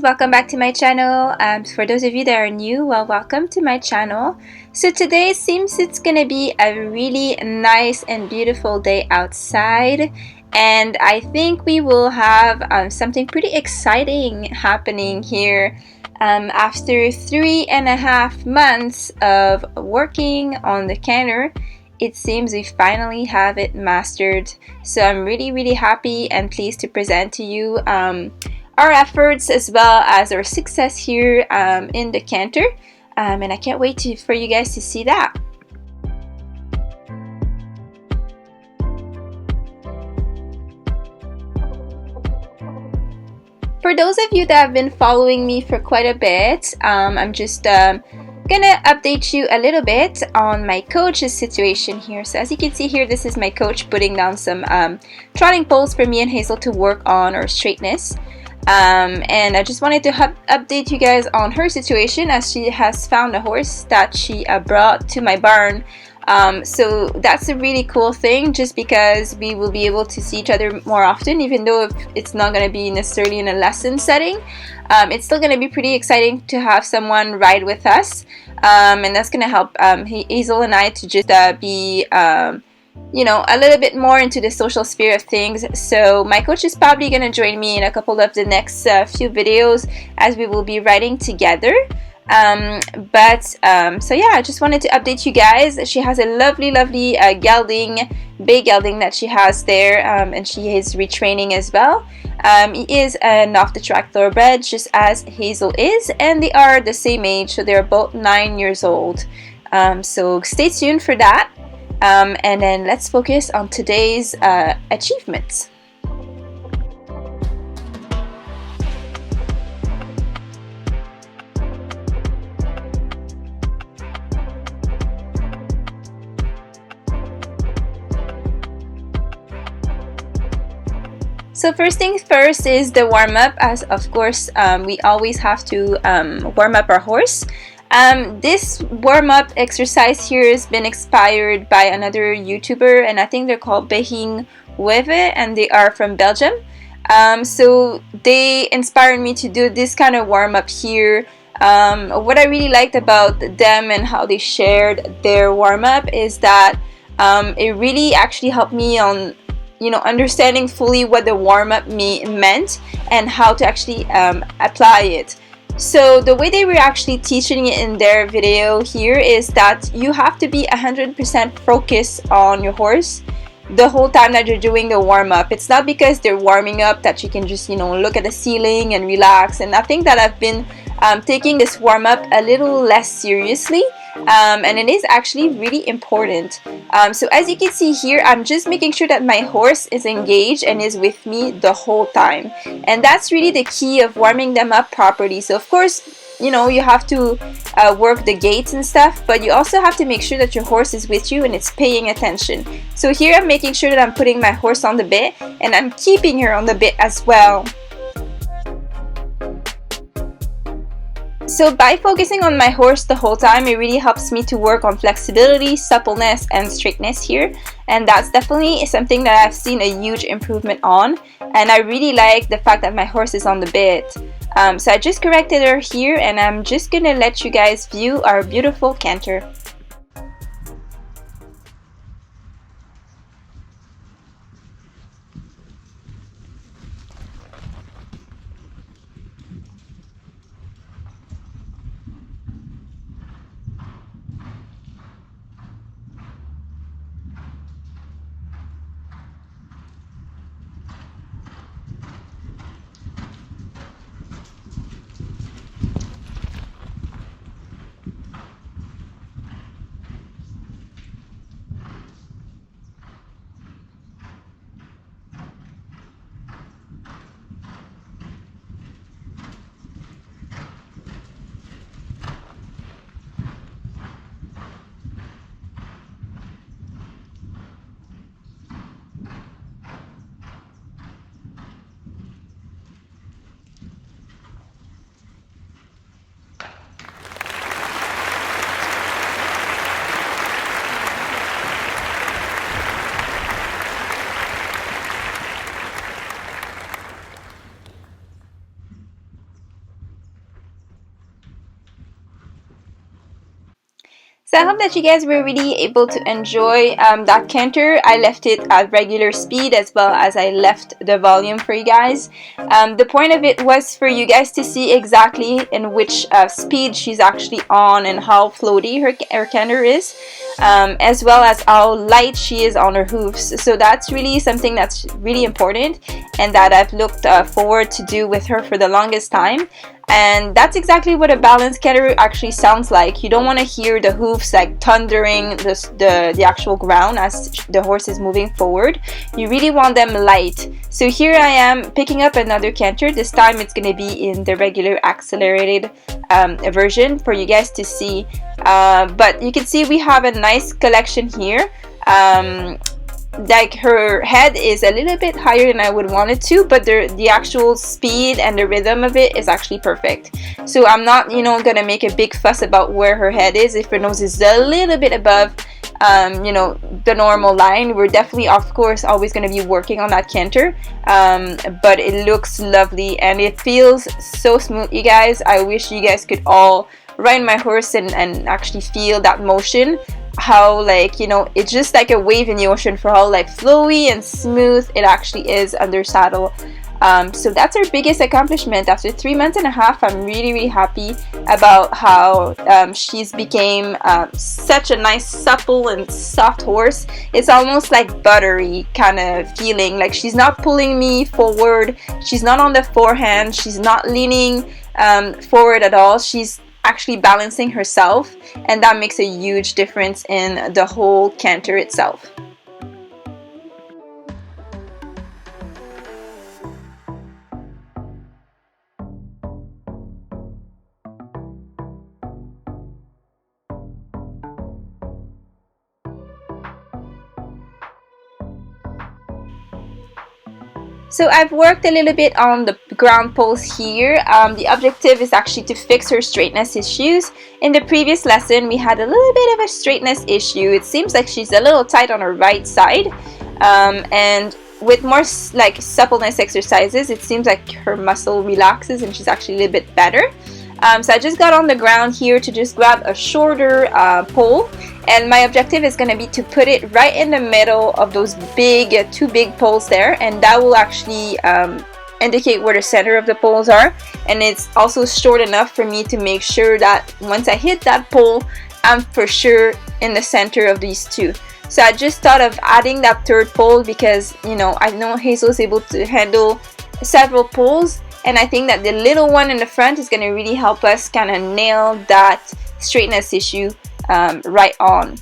welcome back to my channel. For those of you that are new, well, welcome to my channel. So today it seems it's gonna be a really nice and beautiful day outside, and I think we will have something pretty exciting happening here. After 3.5 months of working on the canter, it seems we finally have it mastered. So I'm really happy and pleased to present to you our efforts as well as our success here in the canter, and I can't wait for you guys to see that. For those of you that have been following me for quite a bit, I'm just gonna update you a little bit on my coach's situation here. So as you can see here, this is my coach putting down some trotting poles for me and Hazel to work on our straightness. And I just wanted to update you guys on her situation, as she has found a horse that she brought to my barn. So that's a really cool thing, just because we will be able to see each other more often, even though it's not going to be necessarily in a lesson setting. It's still going to be pretty exciting to have someone ride with us, and that's going to help Hazel and I to just be you know, a little bit more into the social sphere of things. So my coach is probably going to join me in a couple of the next few videos as we will be riding together. So yeah, I just wanted to update you guys. She has a lovely gelding, bay gelding that she has there, and she is retraining as well. He is an off-the-track thoroughbred, just as Hazel is, and they are the same age, so they're both 9 years old. So stay tuned for that. And then let's focus on today's achievements. So first things first is the warm-up, as of course we always have to warm up our horse. This warm-up exercise here has been inspired by another YouTuber, and I think they're called Behing Weve, and they are from Belgium. So they inspired me to do this kind of warm-up here. What I really liked about them and how they shared their warm-up is that it really actually helped me on, you know, understanding fully what the warm-up meant and how to actually apply it. So the way they were actually teaching it in their video here is that you have to be 100% focused on your horse the whole time that you're doing the warm-up. It's not because they're warming up that you can just, you know, look at the ceiling and relax. And I think that I've been taking this warm-up a little less seriously, and it is actually really important. So as you can see here, I'm just making sure that my horse is engaged and is with me the whole time, and that's really the key of warming them up properly. So of course, you know, you have to work the gaits and stuff, but you also have to make sure that your horse is with you and it's paying attention. So here I'm making sure that I'm putting my horse on the bit, and I'm keeping her on the bit as well. So by focusing on my horse the whole time, it really helps me to work on flexibility, suppleness, and straightness here. And that's definitely something that I've seen a huge improvement on. And I really like the fact that my horse is on the bit. So I just corrected her here, and I'm just gonna let you guys view our beautiful canter. So I hope that you guys were really able to enjoy that canter. I left it at regular speed as well as I left the volume for you guys. The point of it was for you guys to see exactly in which speed she's actually on and how floaty her canter is, as well as how light she is on her hooves. So that's really something that's really important and that I've looked forward to do with her for the longest time. And that's exactly what a balanced canter actually sounds like. You don't want to hear the hoofs like thundering the actual ground as the horse is moving forward. You really want them light. So here I am picking up another canter. This time it's going to be in the regular accelerated version for you guys to see. But you can see we have a nice collection here. Like her head is a little bit higher than I would want it to, but the actual speed and the rhythm of it is actually perfect. So I'm not, gonna make a big fuss about where her head is. If her nose is a little bit above, the normal line, we're definitely, of course, always gonna be working on that canter. But it looks lovely and it feels so smooth, you guys. I wish you guys could all ride my horse and actually feel that motion. How it's just like a wave in the ocean for how flowy and smooth it actually is under saddle. So that's our biggest accomplishment after 3 months and a half. I'm really happy about how she's became such a nice supple and soft horse. It's almost like buttery kind of feeling, like she's not pulling me forward, she's not on the forehand, she's not leaning forward at all. She's actually balancing herself, and that makes a huge difference in the whole canter itself. So I've worked a little bit on the ground poles here. The objective is actually to fix her straightness issues. In the previous lesson, we had a little bit of a straightness issue. It seems like she's a little tight on her right side. And with more suppleness exercises, it seems like her muscle relaxes and she's actually a little bit better. So I just got on the ground here to just grab a shorter pole, and my objective is going to be to put it right in the middle of those two big poles there, and that will actually indicate where the center of the poles are. And it's also short enough for me to make sure that once I hit that pole, I'm for sure in the center of these two. So I just thought of adding that third pole because I know Hazel is able to handle several poles. And I think that the little one in the front is going to really help us kind of nail that straightness issue right on.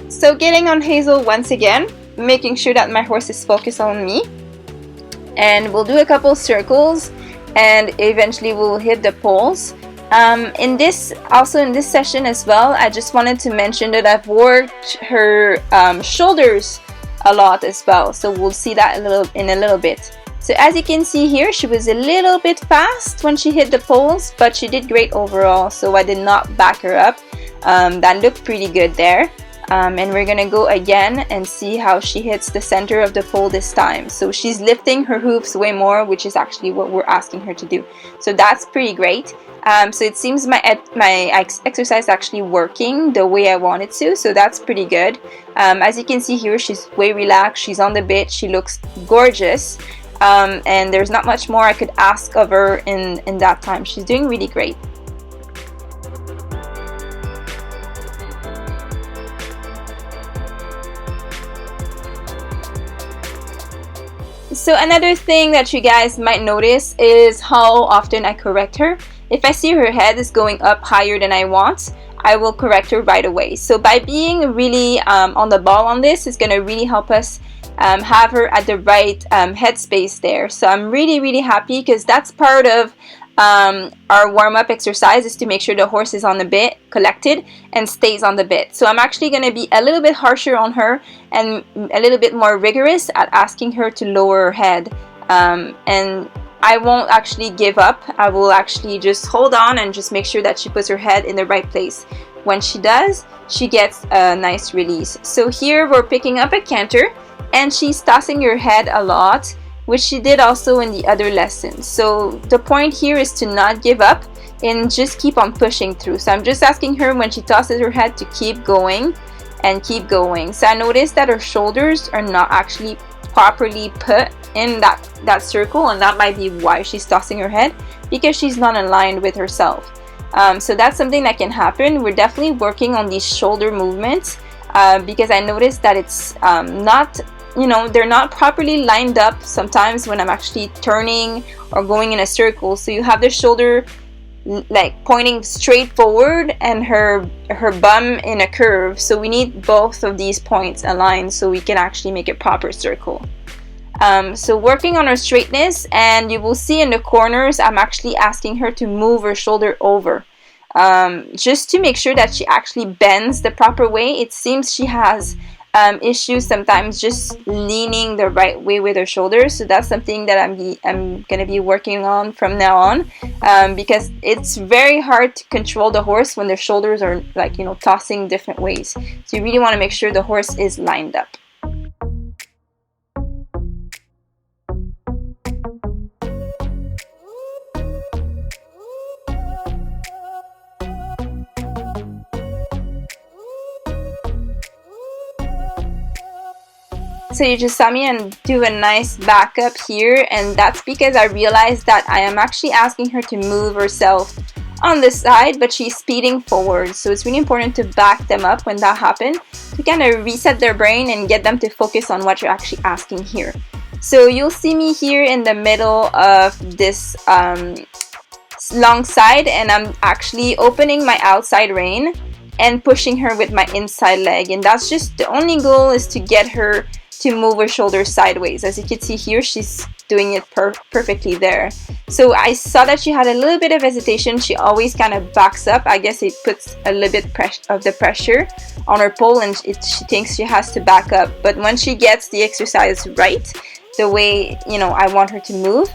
So getting on Hazel once again, making sure that my horse is focused on me, and we'll do a couple circles and eventually we'll hit the poles. In this session as well, I just wanted to mention that I've worked her shoulders a lot as well, so we'll see that in a little bit. So as you can see here, she was a little bit fast when she hit the poles, but she did great overall, so I did not back her up. That looked pretty good there. And we're gonna go again and see how she hits the center of the pole this time. So she's lifting her hooves way more, which is actually what we're asking her to do. So that's pretty great. So it seems my exercise is actually working the way I want it to, so that's pretty good. As you can see here, she's way relaxed, she's on the bit, she looks gorgeous. And there's not much more I could ask of her in that time. She's doing really great. So another thing that you guys might notice is how often I correct her. If I see her head is going up higher than I want, I will correct her right away. So by being really on the ball on this, it's going to really help us have her at the right headspace there. So I'm really happy because that's part of our warm-up exercise is to make sure the horse is on the bit, collected, and stays on the bit. So I'm actually going to be a little bit harsher on her and a little bit more rigorous at asking her to lower her head. And I won't actually give up. I will actually just hold on and just make sure that she puts her head in the right place. When she does, she gets a nice release. So here we're picking up a canter, and she's tossing her head a lot, which she did also in the other lessons. So the point here is to not give up and just keep on pushing through. So I'm just asking her when she tosses her head to keep going and keep going. So I noticed that her shoulders are not actually properly put in that circle, and that might be why she's tossing her head, because she's not aligned with herself. So that's something that can happen. We're definitely working on these shoulder movements because I noticed that it's not, they're not properly lined up sometimes when I'm actually turning or going in a circle. So you have the shoulder like pointing straight forward and her bum in a curve. So we need both of these points aligned so we can actually make a proper circle. So working on her straightness, and you will see in the corners I'm actually asking her to move her shoulder over just to make sure that she actually bends the proper way. It seems she has issues sometimes just leaning the right way with her shoulders, so that's something that I'm gonna be working on from now on, because it's very hard to control the horse when their shoulders are like tossing different ways. So you really want to make sure the horse is lined up. So you just saw me and do a nice back up here, and that's because I realized that I am actually asking her to move herself on this side, but she's speeding forward. So it's really important to back them up when that happens, to kind of reset their brain and get them to focus on what you're actually asking here. So you'll see me here in the middle of this long side, and I'm actually opening my outside rein and pushing her with my inside leg, and that's just the only goal is to get her to move her shoulders sideways. As you can see here, she's doing it perfectly there. So I saw that she had a little bit of hesitation. She always kind of backs up. I guess it puts a little bit of the pressure on her pole, and she thinks she has to back up. But when she gets the exercise right, the way I want her to move,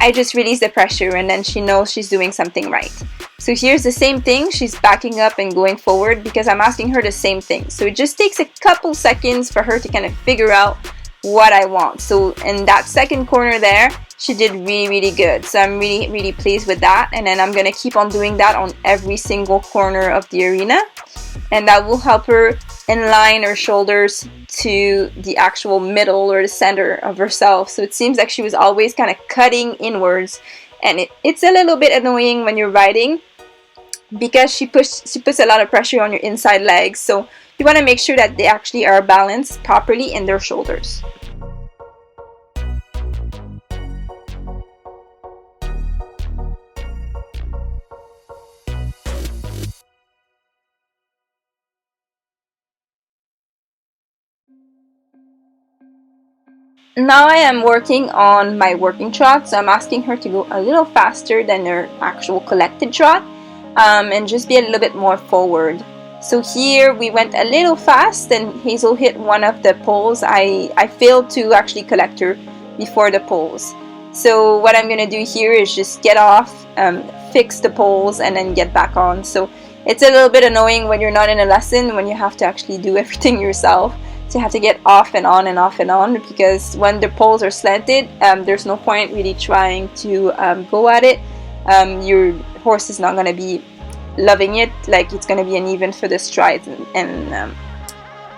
I just release the pressure, and then she knows she's doing something right. So here's the same thing. She's backing up and going forward because I'm asking her the same thing. So it just takes a couple seconds for her to kind of figure out what I want. So in that second corner there, she did really good. So I'm really pleased with that. And then I'm going to keep on doing that on every single corner of the arena. And that will help her align her shoulders to the actual middle or the center of herself. So it seems like she was always kind of cutting inwards. And it's a little bit annoying when you're riding because she puts a lot of pressure on your inside legs. So you want to make sure that they actually are balanced properly in their shoulders. Now I am working on my working trot, so I'm asking her to go a little faster than her actual collected trot, and just be a little bit more forward. So here we went a little fast and Hazel hit one of the poles. I failed to actually collect her before the poles. So what I'm going to do here is just get off, fix the poles, and then get back on. So it's a little bit annoying when you're not in a lesson, when you have to actually do everything yourself. So you have to get off and on and off and on, because when the poles are slanted, there's no point really trying to go at it. Your horse is not going to be loving it, like it's going to be uneven for the strides, and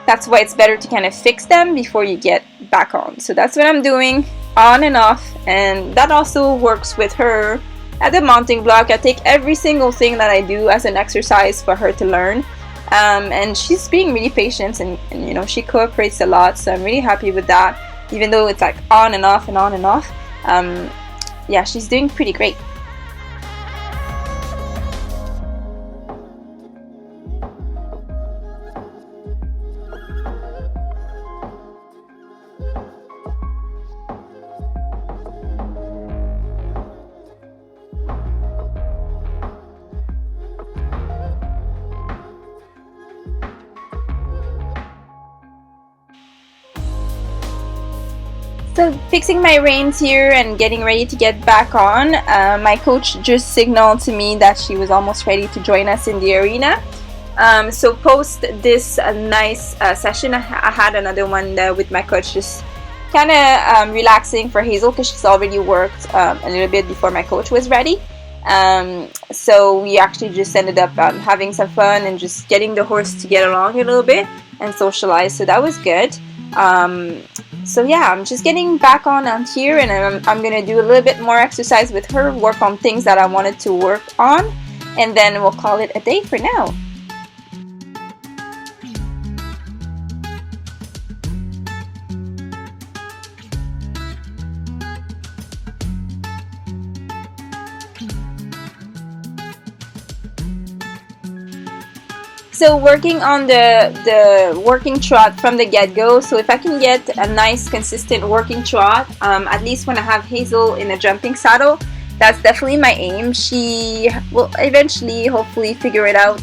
that's why it's better to kind of fix them before you get back on. So that's what I'm doing, on and off, and that also works with her at the mounting block. I take every single thing that I do as an exercise for her to learn. And she's being really patient, and you know, she cooperates a lot, so I'm really happy with that, even though it's like on and off and on and off. Yeah, she's doing pretty great. So fixing my reins here and getting ready to get back on. My coach just signaled to me that she was almost ready to join us in the arena. So post this nice session, I had another one with my coach, just kind of relaxing for Hazel because she's already worked a little bit before my coach was ready. So we actually just ended up having some fun and just getting the horse to get along a little bit and socialize, so that was good. So yeah, I'm just getting back on here, and I'm gonna do a little bit more exercise with her, work on things that I wanted to work on, and then we'll call it a day for now. So working on the working trot from the get-go, so if I can get a nice consistent working trot, at least when I have Hazel in a jumping saddle, that's definitely my aim. She will eventually hopefully figure it out.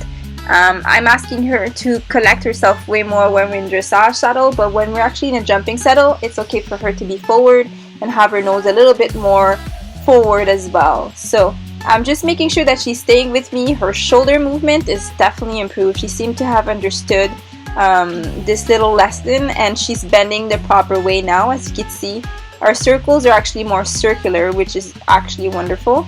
I'm asking her to collect herself way more when we're in dressage saddle, but when we're actually in a jumping saddle, it's okay for her to be forward and have her nose a little bit more forward as well. So I'm just making sure that she's staying with me. Her shoulder movement is definitely improved. She seemed to have understood this little lesson, and she's bending the proper way now. As you can see, our circles are actually more circular, which is actually wonderful,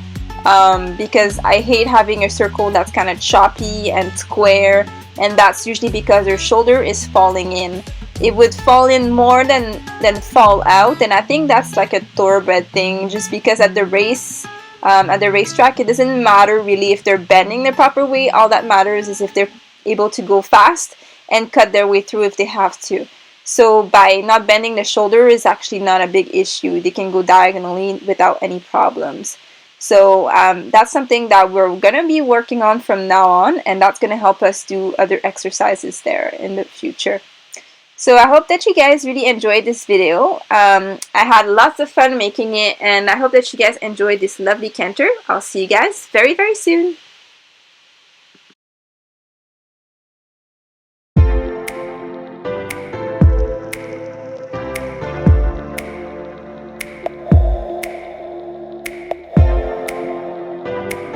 because I hate having a circle that's kind of choppy and square, and that's usually because her shoulder is falling in. It would fall in more than fall out, and I think that's like a thoroughbred thing, just because at the racetrack, it doesn't matter really if they're bending the proper way. All that matters is if they're able to go fast and cut their way through if they have to. So by not bending the shoulder is actually not a big issue. They can go diagonally without any problems. So that's something that we're going to be working on from now on, and that's going to help us do other exercises there in the future. So I hope that you guys really enjoyed this video. I had lots of fun making it, and I hope that you guys enjoyed this lovely canter. I'll see you guys very, very soon.